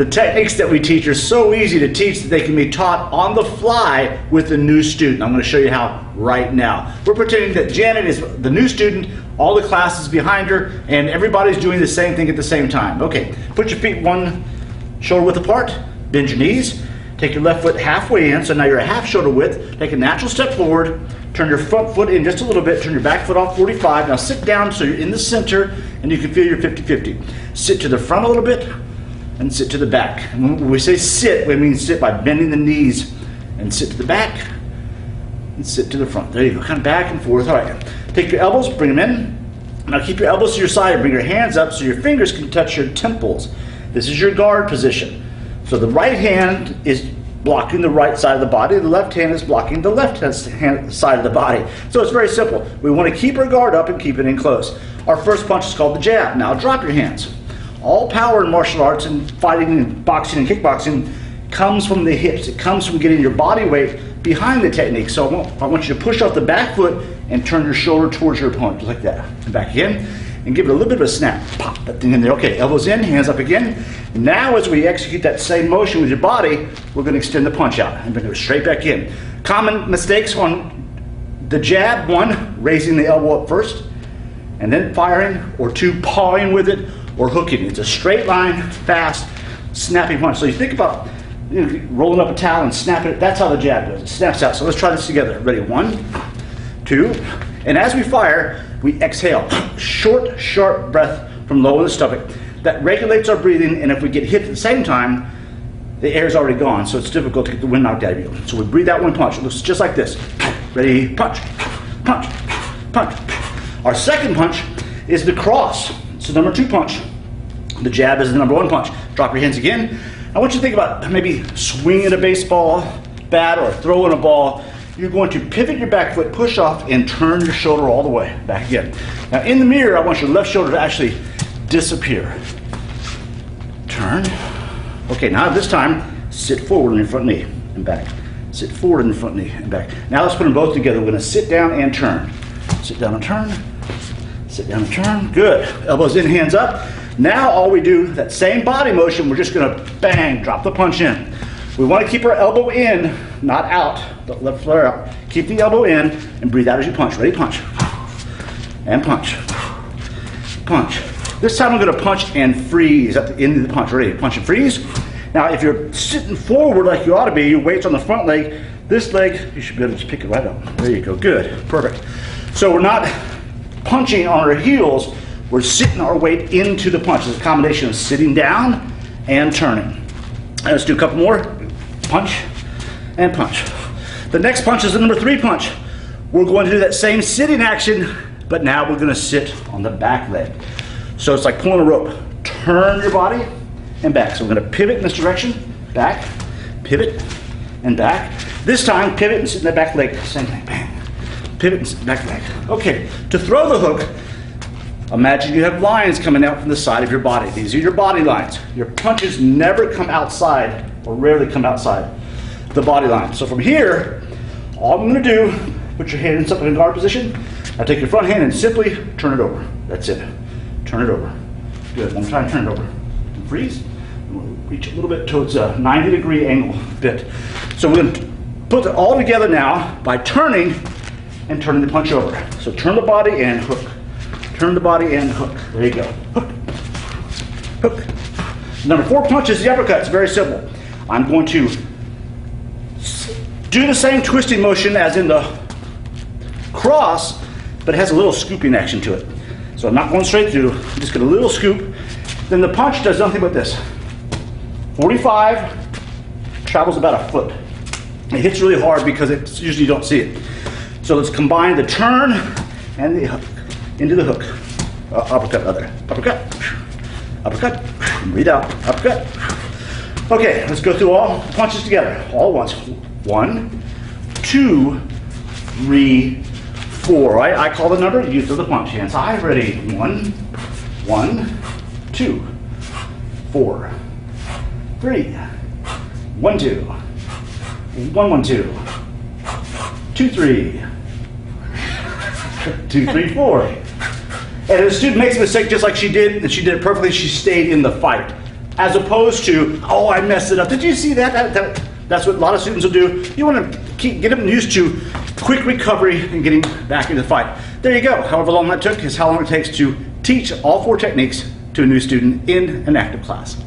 The techniques that we teach are so easy to teach that they can be taught on the fly with a new student. I'm going to show you how right now. We're pretending that Janet is the new student, all the class is behind her, and everybody's doing the same thing at the same time. Okay, put your feet one shoulder width apart, bend your knees, take your left foot halfway in, so now you're a half shoulder width. Take a natural step forward, turn your front foot in just a little bit, turn your back foot off 45. Now sit down so you're in the center and you can feel your 50-50. Sit to the front a little bit, and sit to the back. And when we say sit, we mean sit by bending the knees and sit to the back and sit to the front. There you go, kind of back and forth. All right, take your elbows, bring them in. Now keep your elbows to your side, bring your hands up so your fingers can touch your temples. This is your guard position. So the right hand is blocking the right side of the body, the left hand is blocking the left side of the body. So it's very simple. We want to keep our guard up and keep it in close. Our first punch is called the jab. Now drop your hands. All power in martial arts and fighting and boxing and kickboxing comes from the hips. It comes from getting your body weight behind the technique. So I want you to push off the back foot and turn your shoulder towards your opponent, just like that. And back again, and give it a little bit of a snap. Pop that thing in there. Okay, elbows in, hands up again. Now as we execute that same motion with your body, we're going to extend the punch out and bring it straight back in. Common mistakes on the jab: one, raising the elbow up first, and then firing, or two, pawing with it, or hooking. It's a straight line, fast, snappy punch. So you think about rolling up a towel and snapping it. That's how the jab goes. It snaps out. So let's try this together. Ready? 1, 2, and as we fire, we exhale. Short, sharp breath from low in the stomach. That regulates our breathing, and if we get hit at the same time, the air's already gone, so it's difficult to get the wind knocked out of you. So we breathe out one punch. It looks just like this. Ready? Punch, punch, punch. Our second punch is the cross. It's the number 2 punch. The jab is the number 1 punch. Drop your hands again. I want you to think about maybe swinging a baseball bat or throwing a ball. You're going to pivot your back foot, push off, and turn your shoulder all the way back again. Now in the mirror, I want your left shoulder to actually disappear. Turn. Okay, now this time, sit forward on your front knee and back. Sit forward on your front knee and back. Now let's put them both together. We're going to sit down and turn. Sit down and turn. Sit down and turn. Good. Elbows in, hands up. Now all we do, that same body motion, we're just going to bang, drop the punch in. We want to keep our elbow in, not out. Don't let it flare out. Keep the elbow in and breathe out as you punch. Ready? Punch. And punch. Punch. This time I'm going to punch and freeze at the end of the punch. Ready? Punch and freeze. Now if you're sitting forward like you ought to be, your weight's on the front leg. This leg, you should be able to just pick it right up. There you go. Good. Perfect. So we're not punching on our heels. We're sitting our weight into the punch. It's a combination of sitting down and turning. Let's do a couple more. Punch and punch. The next punch is the number 3 punch. We're going to do that same sitting action, but now we're going to sit on the back leg. So it's like pulling a rope. Turn your body and back. So we're going to pivot in this direction, back, pivot, and back. This time, pivot and sit in that back leg. Same thing, bang. Pivot and sit in the back leg. Okay, to throw the hook, imagine you have lines coming out from the side of your body. These are your body lines. Your punches never come outside, or rarely come outside the body line. So from here, all I'm going to do, put your hands up in a guard position. Now take your front hand and simply turn it over. That's it. Turn it over. Good. One more time, turn it over. And freeze. We'll reach a little bit towards a 90-degree angle bit. So we're going to put it all together now by turning and turning the punch over. So turn the body and hook. Turn the body and hook. There you go. Hook. Hook. Number 4 punch is the uppercut. It's very simple. I'm going to do the same twisting motion as in the cross, but it has a little scooping action to it. So I'm not going straight through. I'm just going to a little scoop. Then the punch does nothing but this. 45 travels about a foot. It hits really hard because it usually you don't see it. So let's combine the turn and the hook into the hook. Uppercut, other. Uppercut. Uppercut. Breathe out. Uppercut. Okay, let's go through all punches together. All at once. 1, 2, 3, 4. Right? I call the number, you throw the punch. Hands high. Ready? 1, 2, 4, 3, 1, 2, 1, 1, 2, 2, 3, 2, 3, 4. And if the student makes a mistake just like she did, and she did it perfectly, she stayed in the fight. as opposed to, oh, I messed it up. Did you see that? That's what a lot of students will do. You want to get them used to quick recovery and getting back into the fight. There you go. However long that took is how long it takes to teach all 4 techniques to a new student in an active class.